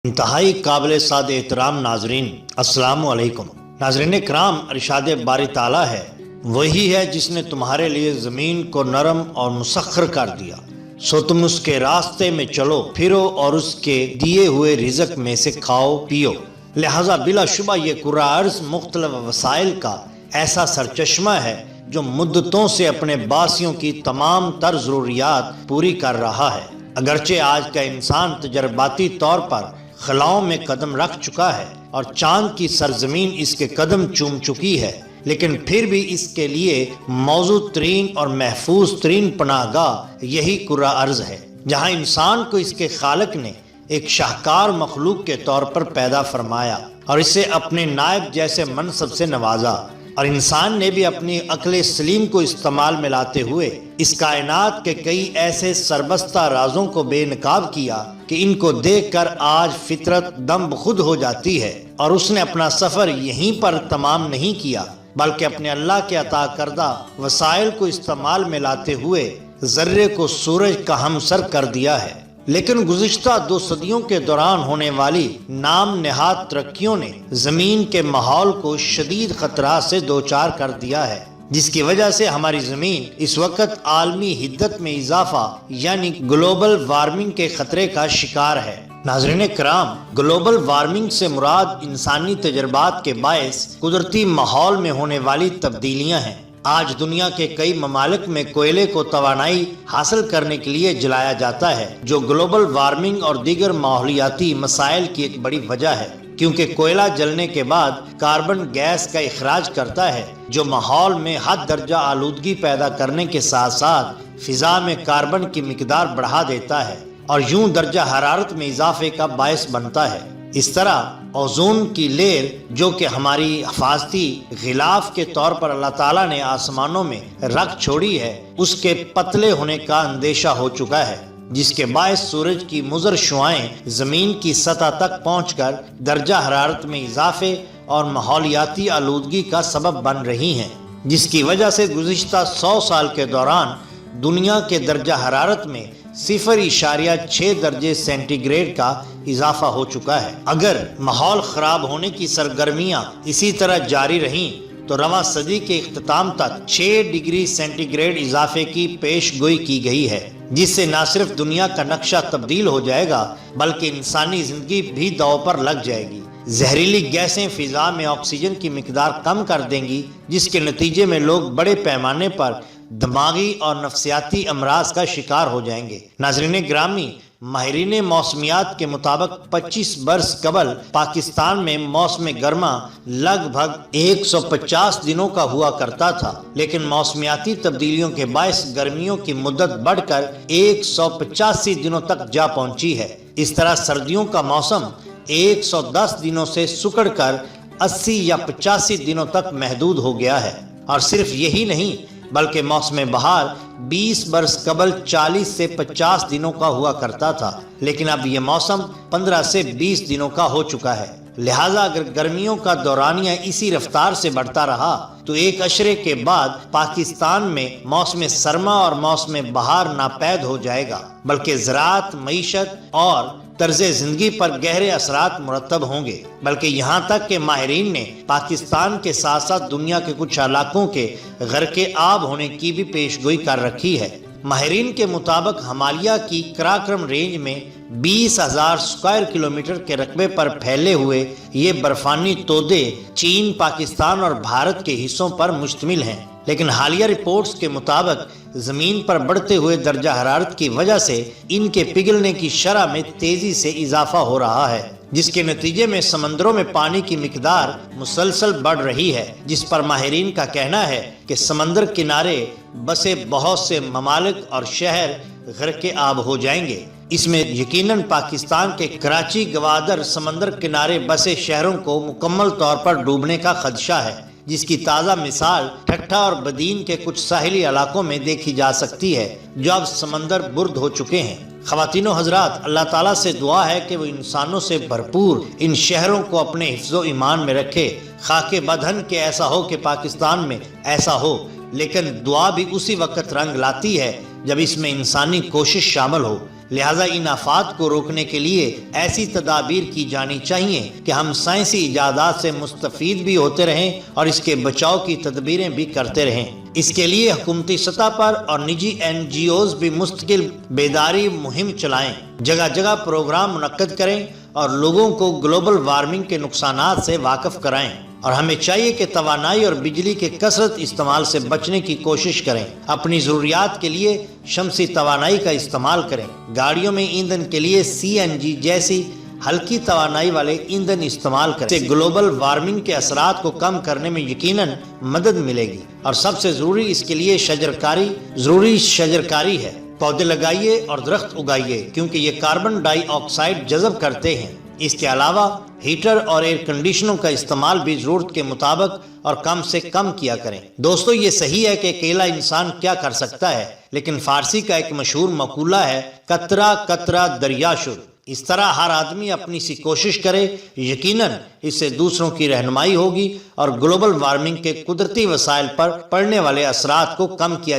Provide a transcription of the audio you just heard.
انتہائی قابل سعادت احترام ناظرین، السلام علیکم۔ ناظرین کرام، ارشاد باری تعالیٰ ہے، وہی ہے جس نے تمہارے لیے زمین کو نرم اور مسخر کر دیا، سو تم اس کے راستے میں چلو پھرو اور اس کے دیے ہوئے رزق میں سے کھاؤ پیو۔ لہٰذا بلا شبہ یہ کرہ ارض مختلف وسائل کا ایسا سرچشمہ ہے جو مدتوں سے اپنے باسیوں کی تمام تر ضروریات پوری کر رہا ہے۔ اگرچہ آج کا انسان تجرباتی طور پر خلاؤں میں قدم رکھ چکا ہے اور چاند کی سرزمین اس کے قدم چوم چکی ہے، لیکن پھر بھی اس کے لیے موزوں ترین اور محفوظ ترین پناہ گاہ یہی کرہ ارض ہے، جہاں انسان کو اس کے خالق نے ایک شاہکار مخلوق کے طور پر پیدا فرمایا اور اسے اپنے نائب جیسے منصب سے نوازا، اور انسان نے بھی اپنی عقل سلیم کو استعمال میں لاتے ہوئے اس کائنات کے کئی ایسے سربستہ رازوں کو بے نقاب کیا کہ ان کو دیکھ کر آج فطرت دم بخود ہو جاتی ہے۔ اور اس نے اپنا سفر یہیں پر تمام نہیں کیا، بلکہ اپنے اللہ کے عطا کردہ وسائل کو استعمال میں لاتے ہوئے ذرے کو سورج کا ہمسر کر دیا ہے۔ لیکن گزشتہ 2 صدیوں کے دوران ہونے والی نام نہاد ترقیوں نے زمین کے ماحول کو شدید خطرات سے دوچار کر دیا ہے، جس کی وجہ سے ہماری زمین اس وقت عالمی حدت میں اضافہ یعنی گلوبل وارمنگ کے خطرے کا شکار ہے۔ ناظرین کرام، گلوبل وارمنگ سے مراد انسانی تجربات کے باعث قدرتی ماحول میں ہونے والی تبدیلیاں ہیں۔ آج دنیا کے کئی ممالک میں کوئلے کو توانائی حاصل کرنے کے لیے جلایا جاتا ہے، جو گلوبل وارمنگ اور دیگر ماحولیاتی مسائل کی ایک بڑی وجہ ہے، کیونکہ کوئلہ جلنے کے بعد کاربن گیس کا اخراج کرتا ہے، جو ماحول میں حد درجہ آلودگی پیدا کرنے کے ساتھ ساتھ فضا میں کاربن کی مقدار بڑھا دیتا ہے اور یوں درجہ حرارت میں اضافے کا باعث بنتا ہے۔ اس طرح اوزون کی لیئر، جو کہ ہماری حفاظتی غلاف کے طور پر اللہ تعالیٰ نے آسمانوں میں رکھ چھوڑی ہے، اس کے پتلے ہونے کا اندیشہ ہو چکا ہے، جس کے باعث سورج کی مضر شعاعیں زمین کی سطح تک پہنچ کر درجہ حرارت میں اضافے اور ماحولیاتی آلودگی کا سبب بن رہی ہیں، جس کی وجہ سے گزشتہ 100 سال کے دوران دنیا کے درجہ حرارت میں 0.6 درجے سینٹی گریڈ کا اضافہ ہو چکا ہے۔ اگر ماحول خراب ہونے کی سرگرمیاں اسی طرح جاری رہیں تو رواں صدی کے اختتام تک 6 ڈگری سینٹی گریڈ اضافے کی پیش گوئی کی گئی ہے، جس سے نہ صرف دنیا کا نقشہ تبدیل ہو جائے گا بلکہ انسانی زندگی بھی داؤ پر لگ جائے گی۔ زہریلی گیسیں فضا میں آکسیجن کی مقدار کم کر دیں گی، جس کے نتیجے میں لوگ بڑے پیمانے پر دماغی اور نفسیاتی امراض کا شکار ہو جائیں گے۔ ناظرین گرامی، ماہرین موسمیات کے مطابق 25 برس قبل پاکستان میں موسم گرما لگ بھگ 150 دنوں کا ہوا کرتا تھا، لیکن موسمیاتی تبدیلیوں کے باعث گرمیوں کی مدت بڑھ کر 185 دنوں تک جا پہنچی ہے۔ اس طرح سردیوں کا موسم 110 دنوں سے سکڑ کر 80 یا 85 دنوں تک محدود ہو گیا ہے۔ اور صرف یہی نہیں بلکہ موسم بہار 20 برس قبل 40 سے 50 دنوں کا ہوا کرتا تھا، لیکن اب یہ موسم 15 سے 20 دنوں کا ہو چکا ہے۔ لہٰذا اگر گرمیوں کا دورانیہ اسی رفتار سے بڑھتا رہا تو ایک عشرے کے بعد پاکستان میں موسم سرما اور موسم بہار ناپید ہو جائے گا، بلکہ زراعت، معیشت اور طرز زندگی پر گہرے اثرات مرتب ہوں گے۔ بلکہ یہاں تک کہ ماہرین نے پاکستان کے ساتھ ساتھ دنیا کے کچھ علاقوں کے غرق آب ہونے کی بھی پیش گوئی کر رکھی ہے۔ ماہرین کے مطابق ہمالیہ کی قراقرم رینج میں 20,000 اسکوائر کلومیٹر کے رقبے پر پھیلے ہوئے یہ برفانی تودے چین، پاکستان اور بھارت کے حصوں پر مشتمل ہیں، لیکن حالیہ رپورٹس کے مطابق زمین پر بڑھتے ہوئے درجہ حرارت کی وجہ سے ان کے پگھلنے کی شرح میں تیزی سے اضافہ ہو رہا ہے، جس کے نتیجے میں سمندروں میں پانی کی مقدار مسلسل بڑھ رہی ہے، جس پر ماہرین کا کہنا ہے کہ سمندر کنارے بسے بہت سے ممالک اور شہر غرق آب ہو جائیں گے۔ اس میں یقیناً پاکستان کے کراچی گوادر سمندر کنارے بسے شہروں کو مکمل طور پر ڈوبنے کا خدشہ ہے، جس کی تازہ مثال ٹھٹھا اور بدین کے کچھ ساحلی علاقوں میں دیکھی جا سکتی ہے، جو اب سمندر برد ہو چکے ہیں۔ خواتین و حضرات، اللہ تعالیٰ سے دعا ہے کہ وہ انسانوں سے بھرپور ان شہروں کو اپنے حفظ و ایمان میں رکھے، خاک بدہن کے ایسا ہو کہ پاکستان میں ایسا ہو، لیکن دعا بھی اسی وقت رنگ لاتی ہے جب اس میں انسانی کوشش شامل ہو۔ لہٰذا ان آفات کو روکنے کے لیے ایسی تدابیر کی جانی چاہیے کہ ہم سائنسی ایجادات سے مستفید بھی ہوتے رہیں اور اس کے بچاؤ کی تدبیریں بھی کرتے رہیں۔ اس کے لیے حکومتی سطح پر اور نجی NGOs بھی مستقل بیداری مہم چلائیں، جگہ جگہ پروگرام منعقد کریں اور لوگوں کو گلوبل وارمنگ کے نقصانات سے واقف کرائیں۔ اور ہمیں چاہیے کہ توانائی اور بجلی کے کثرت استعمال سے بچنے کی کوشش کریں، اپنی ضروریات کے لیے شمسی توانائی کا استعمال کریں، گاڑیوں میں ایندھن کے لیے CNG جیسی ہلکی توانائی والے ایندھن استعمال کریں۔ اس سے گلوبل وارمنگ کے اثرات کو کم کرنے میں یقیناً مدد ملے گی، اور سب سے ضروری اس کے لیے شجرکاری ہے۔ پودے لگائیے اور درخت اگائیے، کیونکہ یہ کاربن ڈائی آکسائیڈ جذب کرتے ہیں۔ اس کے علاوہ ہیٹر اور ایئر کنڈیشنوں کا استعمال بھی ضرورت کے مطابق اور کم سے کم کیا کریں۔ دوستو، یہ صحیح ہے کہ اکیلا انسان کیا کر سکتا ہے، لیکن فارسی کا ایک مشہور مقولہ ہے، قطرہ قطرہ دریا شد۔ اس طرح ہر آدمی اپنی سی کوشش کرے، یقیناً اس سے دوسروں کی رہنمائی ہوگی اور گلوبل وارمنگ کے قدرتی وسائل پر پڑنے والے اثرات کو کم کیا